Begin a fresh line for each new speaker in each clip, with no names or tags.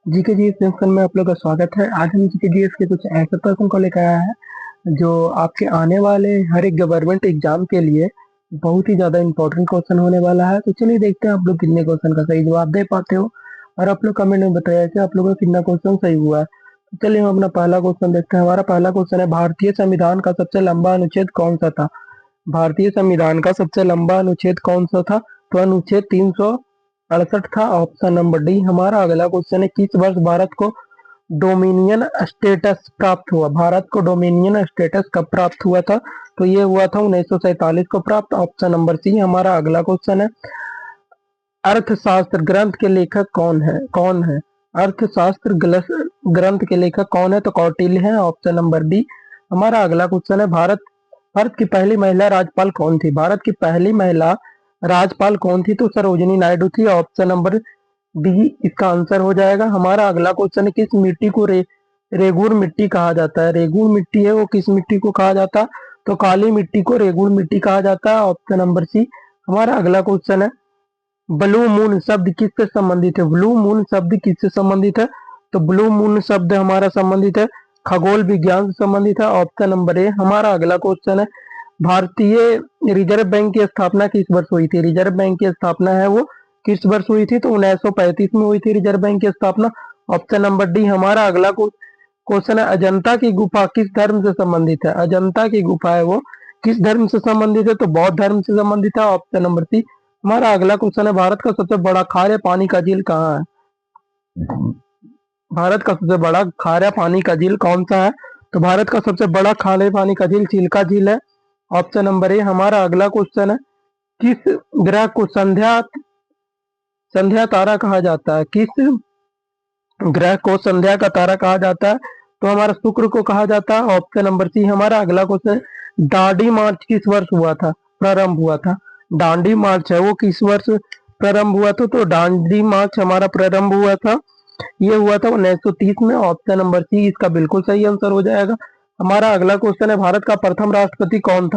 GK GS section में आप लोग का स्वागत है। आज हम जीके जीएस के कुछ ऐसे क्वेश्चन को लेकर आया है जो आपके आने वाले हर एक गवर्नमेंट एग्जाम के लिए बहुत ही ज्यादा इंपॉर्टेंट क्वेश्चन होने वाला है। तो चलिए देखते हैं आप लोग कितने क्वेश्चन का सही जवाब दे पाते हो और आप लोग कमेंट में बताइए कि आप लोगों का कितना क्वेश्चन सही हुआ है। तो चलिए हम अपना पहला क्वेश्चन देखते हैं। हमारा पहला क्वेश्चन है, भारतीय संविधान का सबसे लंबा अनुच्छेद कौन सा था? भारतीय संविधान का सबसे लंबा अनुच्छेद कौन सा था? तो अनुच्छेद 368 था, ऑप्शन नंबर डी। हमारा अगला क्वेश्चन है, किस वर्ष भारत को डोमिनियन स्टेटस प्राप्त हुआ? भारत को डोमिनियन स्टेटस कब प्राप्त हुआ था? तो ये हुआ था 1947 को प्राप्त, ऑप्शन नंबर सी। हमारा अगला क्वेश्चन है, अर्थशास्त्र ग्रंथ के लेखक कौन है? अर्थशास्त्र ग्रंथ के लेखक कौन है? तो कौटिल्य है, ऑप्शन नंबर डी। हमारा अगला क्वेश्चन है, भारत भारत की पहली महिला राज्यपाल कौन थी? भारत की पहली महिला राज्यपाल कौन थी? तो सरोजिनी नायडू थी, ऑप्शन नंबर डी इसका आंसर हो जाएगा। हमारा अगला क्वेश्चन है, किस मिट्टी को रेगुर मिट्टी कहा जाता है? रेगुर मिट्टी है वो किस मिट्टी को कहा जाता है? तो काली मिट्टी को रेगुर मिट्टी कहा जाता है, ऑप्शन नंबर सी। हमारा अगला क्वेश्चन है, ब्लू मून शब्द किससे संबंधित है? ब्लू मून शब्द किससे संबंधित है? तो ब्लू मून शब्द हमारा संबंधित है खगोल विज्ञान से संबंधित है, ऑप्शन नंबर ए। हमारा अगला क्वेश्चन है, भारतीय रिजर्व बैंक की स्थापना किस वर्ष हुई थी? रिजर्व बैंक की स्थापना है वो किस वर्ष हुई थी? तो 1935 में हुई थी रिजर्व बैंक की स्थापना, ऑप्शन नंबर डी। हमारा अगला क्वेश्चन है, अजंता की गुफा किस धर्म से संबंधित है? अजंता की गुफा है वो किस धर्म से संबंधित है? तो बौद्ध धर्म से संबंधित है, ऑप्शन नंबर सी। हमारा अगला क्वेश्चन है, भारत का सबसे बड़ा खारे पानी का झील कहाँ है? भारत का सबसे बड़ा खारा पानी का झील कौन सा है? तो भारत का सबसे बड़ा खारे पानी का झील चिल्का झील है, ऑप्शन नंबर ए। हमारा अगला क्वेश्चन है, किस ग्रह को संध्या संध्या तारा कहा जाता है? किस ग्रह को संध्या का तारा कहा जाता है? तो हमारा शुक्र को कहा जाता है, ऑप्शन नंबर सी। हमारा अगला क्वेश्चन, दांडी मार्च किस वर्ष हुआ था, प्रारंभ हुआ था? दांडी मार्च है वो किस वर्ष प्रारंभ हुआ था? तो दांडी मार्च हमारा प्रारंभ हुआ था, ये हुआ था 1930 में, ऑप्शन नंबर सी इसका बिल्कुल सही आंसर हो जाएगा। हमारा अगला क्वेश्चन है, भारत का प्रथम राष्ट्रपति कौन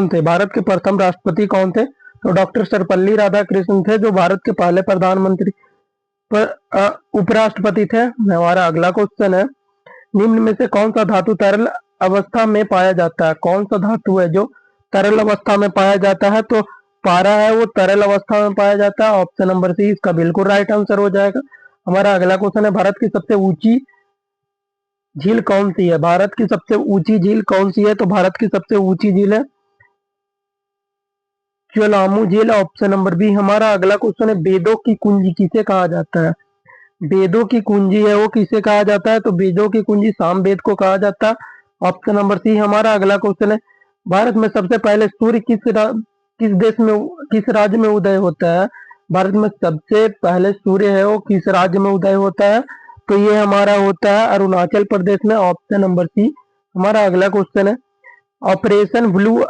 थे? भारत के प्रथम राष्ट्रपति कौन थे? तो डॉक्टर सर्वपल्ली राधाकृष्णन थे, जो भारत के पहले प्रधानमंत्री उपराष्ट्रपति थे। हमारा अगला क्वेश्चन है, निम्न में से कौन सा धातु तरल अवस्था में पाया जाता है? कौन सा धातु है जो तरल अवस्था में पाया जाता है? तो पारा है वो तरल अवस्था में पाया जाता है, ऑप्शन नंबर सी इसका बिल्कुल राइट आंसर हो जाएगा। हमारा अगला क्वेश्चन है, भारत की सबसे ऊंची झील कौन सी है? भारत की सबसे ऊंची झील कौन सी है? तो भारत की सबसे ऊंची झील है ज्वालामु झील, ऑप्शन नंबर बी। हमारा अगला क्वेश्चन है, वेदों की कुंजी किसे कहा जाता है? वेदों की कुंजी है वो किसे कहा जाता है? तो वेदों की कुंजी सामवेद को कहा जाता है, ऑप्शन नंबर सी। हमारा अगला क्वेश्चन है, भारत में सबसे पहले सूर्य किस देश में किस राज्य में उदय होता है? भारत में सबसे पहले सूर्य है वो किस राज्य में उदय होता है? तो ये हमारा होता है अरुणाचल प्रदेश में, ऑप्शन नंबर सी। हमारा अगला क्वेश्चन है, ऑपरेशन ब्लू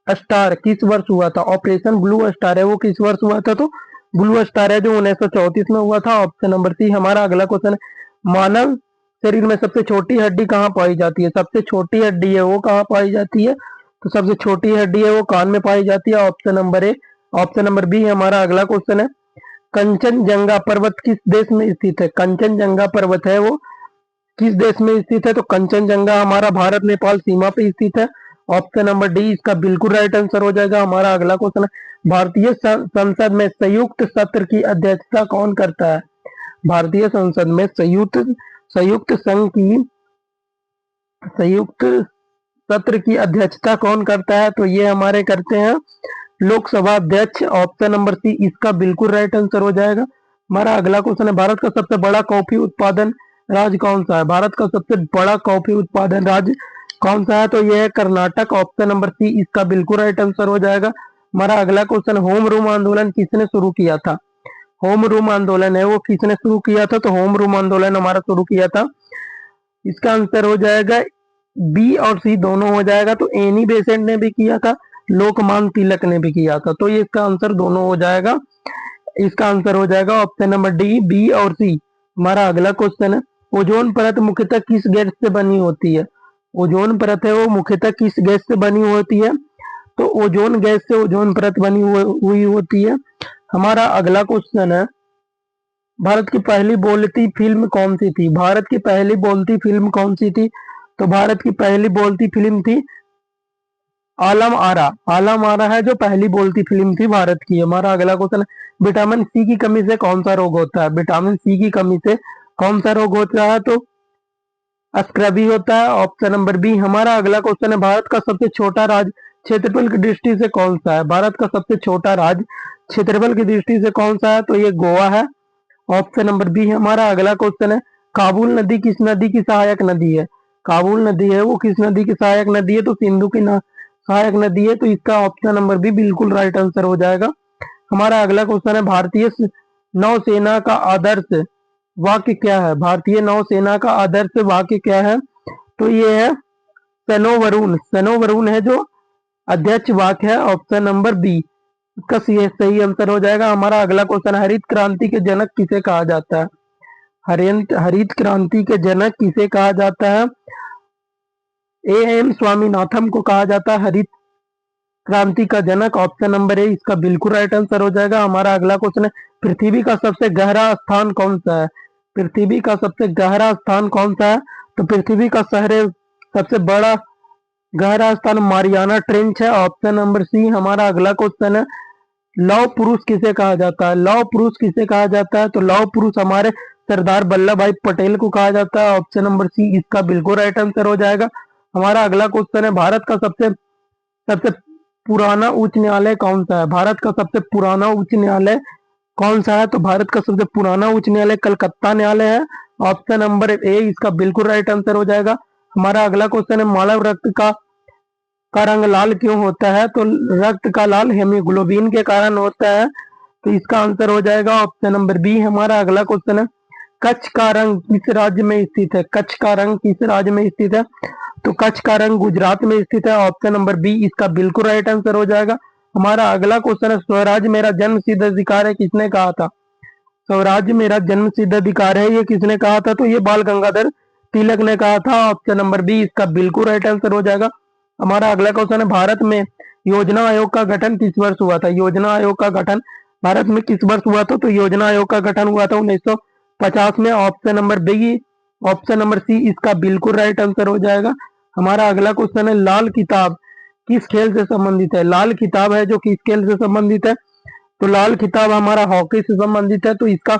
स्टार किस वर्ष हुआ था? ऑपरेशन ब्लू स्टार है वो किस वर्ष हुआ था? तो ब्लू स्टार है जो 1934 में हुआ था, ऑप्शन नंबर सी। हमारा अगला क्वेश्चन है, मानव शरीर में सबसे छोटी हड्डी कहाँ पाई जाती है? सबसे छोटी हड्डी है वो कहाँ पाई जाती है? तो सबसे छोटी हड्डी है वो कान में पाई जाती है, option number A. Option number B हमारा अगला क्वेश्चन है, कंचनजंगा पर्वत किस देश में स्थित है? कंचनजंगा पर्वत है वो किस देश में स्थित है? तो कंचनजंगा हमारा भारत नेपाल सीमा पे स्थित है, ऑप्शन नंबर डी इसका बिल्कुल राइट आंसर हो जाएगा। हमारा अगला क्वेश्चन है, भारतीय संसद में संयुक्त सत्र की अध्यक्षता कौन करता है? भारतीय संसद में संयुक्त संघ की संयुक्त सत्र की अध्यक्षता कौन करता है? तो ये हमारे करते हैं लोकसभा अध्यक्ष, ऑप्शन नंबर सी इसका बिल्कुल राइट आंसर हो जाएगा। हमारा अगला क्वेश्चन है, भारत का सबसे बड़ा कॉफी उत्पादन राज्य कौन सा है? भारत का सबसे बड़ा कॉफी उत्पादन राज्य कौन सा है? तो यह है कर्नाटक, ऑप्शन नंबर सी इसका बिल्कुल राइट आंसर हो जाएगा। हमारा अगला क्वेश्चन, होम रूम आंदोलन किसने शुरू किया था? होम रूम आंदोलन है वो किसने शुरू किया था? तो होम रूम आंदोलन हमारा शुरू किया था, इसका आंसर हो जाएगा बी और सी दोनों हो जाएगा। तो एनी बेसेंट ने भी किया था, लोकमान तिलक ने भी किया था, तो ये इसका आंसर दोनों हो जाएगा। इसका आंसर हो जाएगा ऑप्शन नंबर डी, बी और सी। हमारा अगला क्वेश्चन है, ओजोन परत मुख्यतः किस गैस से बनी होती है? ओजोन परत है वो मुख्यतः किस गैस से बनी होती है? तो ओजोन गैस से ओजोन परत बनी हुई होती है। हमारा अगला क्वेश्चन है, भारत की पहली बोलती फिल्म कौन सी थी? भारत की पहली बोलती फिल्म कौन सी थी? तो भारत की पहली बोलती फिल्म थी आलम आरा। आलम आरा है जो पहली बोलती फिल्म थी भारत की। हमारा अगला क्वेश्चन है, विटामिन सी की कमी से कौन सा रोग होता है? विटामिन सी की कमी से कौन सा रोग होता है? तो स्क्रबी होता है। Option number B. हमारा अगला क्वेश्चन है, भारत का सबसे छोटा राज्य क्षेत्रफल की दृष्टि से कौन सा है? भारत का सबसे छोटा राज्य क्षेत्रफल की दृष्टि से कौन सा है? तो ये गोवा है। Option number B. हमारा अगला क्वेश्चन है, काबुल नदी किस नदी की सहायक नदी है? काबुल नदी है वो किस नदी की सहायक नदी है? तो सिंधु की सहायक नदी है। तो इसका ऑप्शन नंबर बी बिल्कुल राइट आंसर हो जाएगा। हमारा अगला क्वेश्चन है, भारतीय नौसेना का आदर्श वाक्य क्या है? भारतीय नौसेना का आदर्श वाक्य क्या है? तो ये है सनो वरुण है जो अध्यक्ष वाक्य है। ऑप्शन नंबर बी इसका सही आंसर हो जाएगा। हमारा अगला क्वेश्चन, हरित क्रांति के जनक किसे कहा जाता है? हरित क्रांति के जनक किसे कहा जाता है? ए एम स्वामीनाथन को कहा जाता है हरित क्रांति का जनक। ऑप्शन नंबर ए इसका बिल्कुल राइट आंसर हो जाएगा। हमारा अगला क्वेश्चन है, पृथ्वी का सबसे गहरा स्थान कौन सा है? पृथ्वी का सबसे गहरा स्थान कौन सा है? तो पृथ्वी का सबसे बड़ा गहरा स्थान मारियाना ट्रेंच है। Option number C. हमारा अगला क्वेश्चन है, लौह पुरुष किसे कहा जाता है? लौह पुरुष किसे कहा जाता है? तो लौह पुरुष हमारे सरदार वल्लभ भाई पटेल को कहा जाता है। ऑप्शन नंबर सी इसका बिल्कुल राइट आंसर हो जाएगा। हमारा अगला क्वेश्चन है, भारत का सबसे सबसे पुराना उच्च न्यायालय कौन सा है? भारत का सबसे पुराना उच्च न्यायालय कौन सा है? तो भारत का सबसे पुराना उच्च न्यायालय कलकत्ता न्यायालय है। ऑप्शन नंबर ए इसका बिल्कुल राइट आंसर हो जाएगा। हमारा अगला क्वेश्चन है, मानव रक्त का रंग लाल क्यों होता है? तो रक्त का लाल हेमोग्लोबिन के कारण होता है। तो इसका आंसर हो जाएगा ऑप्शन नंबर बी। हमारा अगला क्वेश्चन है, कच्छ का रंग किस राज्य में स्थित है? कच्छ का रंग किस राज्य में स्थित है? तो कच्छ का रंग गुजरात में स्थित है। ऑप्शन नंबर बी इसका बिल्कुल राइट आंसर हो जाएगा। हमारा अगला क्वेश्चन है, स्वराज मेरा जन्म सिद्ध अधिकार है किसने कहा था? स्वराज मेरा जन्म सिद्ध अधिकार है ये किसने कहा था? तो ये बाल गंगाधर तिलक ने कहा था। ऑप्शन नंबर बी इसका बिल्कुल राइट आंसर हो जाएगा। हमारा अगला क्वेश्चन है, भारत में योजना आयोग का गठन किस वर्ष हुआ था? योजना आयोग का गठन भारत में किस वर्ष हुआ था? तो योजना आयोग का गठन हुआ था 1950 में। Option number B option number C इसका बिल्कुल राइट आंसर हो जाएगा। हमारा अगला क्वेश्चन है, लाल किताब किस खेल से संबंधित है? लाल किताब है जो किस खेल से संबंधित है? तो लाल किताब हमारा हॉकी से संबंधित है। तो इसका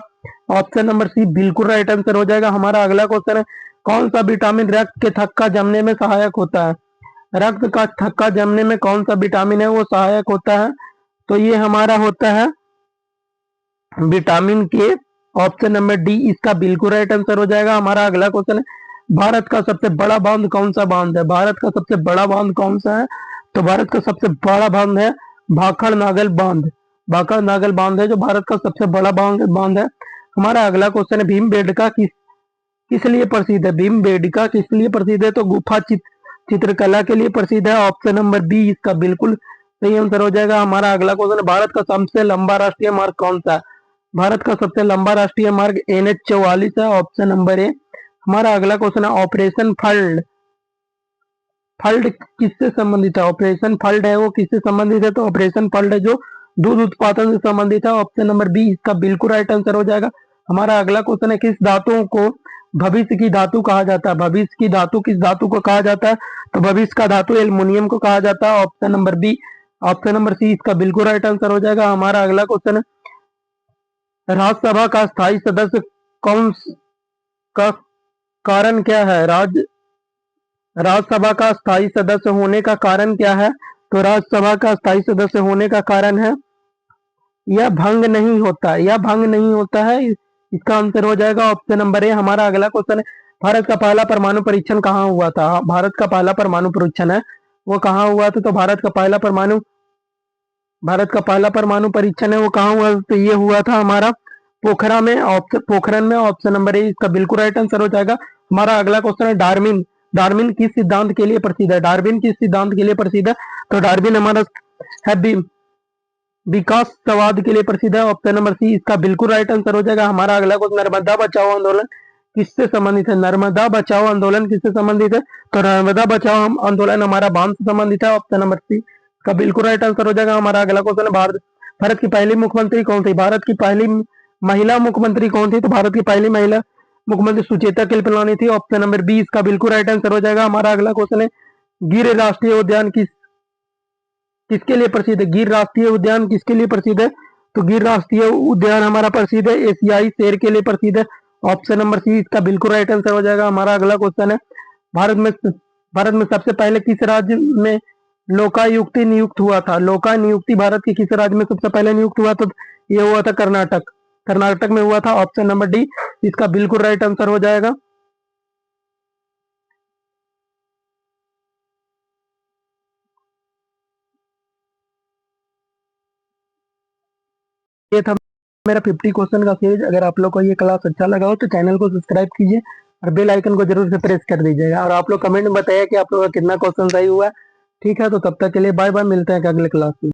ऑप्शन नंबर सी बिल्कुल राइट आंसर हो जाएगा। हमारा अगला क्वेश्चन है, कौन सा विटामिन रक्त के थक्का जमने में सहायक होता है? रक्त का थक्का जमने में कौन सा विटामिन है वो सहायक होता है? तो ये हमारा होता है विटामिन के। ऑप्शन नंबर डी इसका बिल्कुल राइट आंसर हो जाएगा। हमारा अगला क्वेश्चन है, भारत का सबसे बड़ा बांध कौन सा बांध है? भारत का सबसे बड़ा बांध कौन सा है? तो भारत का सबसे बड़ा बांध है भाखड़ नागल बांध। भाखड़ नागल बांध है जो भारत का सबसे बड़ा बांध है। हमारा अगला क्वेश्चन है, भीमबेटका किस लिए प्रसिद्ध है? भीमबेटका किस लिए प्रसिद्ध है? तो गुफा चित्रकला के लिए प्रसिद्ध है। ऑप्शन नंबर बी इसका बिल्कुल सही आंसर हो जाएगा। हमारा अगला क्वेश्चन है, भारत का सबसे लंबा राष्ट्रीय मार्ग कौन सा है? भारत का सबसे लंबा राष्ट्रीय मार्ग NH 44 है। ऑप्शन नंबर ए। हमारा अगला क्वेश्चन है, ऑपरेशन फ्लड फ्लड किससे संबंधित है? ऑपरेशन फ्लड है वो किससे संबंधित है? तो ऑपरेशन फ्लड है जो दूध उत्पादन से संबंधित है। ऑप्शन नंबर बी इसका बिल्कुल राइट आंसर हो जाएगा। हमारा अगला क्वेश्चन है, किस धातु को भविष्य की धातु कहा जाता है? भविष्य की धातु किस धातु को कहा जाता है? तो भविष्य का धातु एल्युमिनियम को कहा जाता है। Option number B option number C इसका बिल्कुल राइट आंसर हो जाएगा। हमारा अगला क्वेश्चन है, राज्यसभा का स्थायी सदस्य कौन का कारण क्या है? राज्यसभा का स्थायी सदस्य होने का कारण क्या है? तो राज्यसभा का स्थायी सदस्य होने का कारण है, यह भंग नहीं होता। यह भंग नहीं होता है। इसका आंसर हो जाएगा ऑप्शन नंबर ए। हमारा अगला क्वेश्चन है, भारत का पहला परमाणु परीक्षण कहाँ हुआ था? भारत का पहला परमाणु परीक्षण है वो कहाँ हुआ था? तो भारत का पहला परमाणु परीक्षण है वो कहाँ हुआ? तो ये हुआ था हमारा पोखरण में। ऑप्शन नंबर ए इसका बिल्कुल राइट आंसर हो जाएगा। हमारा अगला क्वेश्चन है, डार्विन किस सिद्धांत के लिए प्रसिद्ध है? डार्विन किस सिद्धांत के लिए प्रसिद्ध है? तो डार्विन हमारा है विकासवाद के लिए प्रसिद्ध है। ऑप्शन नंबर सी इसका बिल्कुल राइट आंसर हो जाएगा। हमारा अगला क्वेश्चन, नर्मदा बचाओ आंदोलन किससे संबंधित है? नर्मदा बचाओ आंदोलन किससे संबंधित है? तो नर्मदा बचाओ आंदोलन हमारा बांध से संबंधित है। ऑप्शन नंबर सी का बिल्कुल राइट आंसर हो जाएगा। हमारा अगला क्वेश्चन है, भारत की पहली मुख्यमंत्री कौन थी? भारत की पहली महिला मुख्यमंत्री कौन थी? तो भारत की पहली महिला मुख्यमंत्री सुचेता कृपलानी थी। ऑप्शन नंबर बी इसका बिल्कुल राइट आंसर हो जाएगा। हमारा अगला क्वेश्चन है, गिर राष्ट्रीय उद्यान किसके लिए प्रसिद्ध है? गिर राष्ट्रीय उद्यान किसके लिए प्रसिद्ध है? तो गिर राष्ट्रीय उद्यान हमारा प्रसिद्ध है एशियाई शेर के लिए प्रसिद्ध है। ऑप्शन नंबर सी इसका बिल्कुल राइट आंसर हो जाएगा। हमारा अगला क्वेश्चन है, भारत में सबसे पहले किस राज्य में लोकायुक्ति नियुक्त हुआ था? लोकायुक्ति भारत के किस राज्य में सबसे पहले नियुक्त हुआ था? ये हुआ था कर्नाटक। कर्नाटक में हुआ था। ऑप्शन नंबर डी इसका बिल्कुल राइट आंसर हो जाएगा। ये था मेरा 50 क्वेश्चन का सीरीज। अगर आप लोग को ये क्लास अच्छा लगा हो तो चैनल को सब्सक्राइब कीजिए और बेल आइकन को जरूर से प्रेस कर दीजिएगा। और आप लोग कमेंट में बताइए कि आप लोग का कितना क्वेश्चन सही हुआ। ठीक है, तो तब तक के लिए बाय बाय, मिलते हैं अगले क्लास में।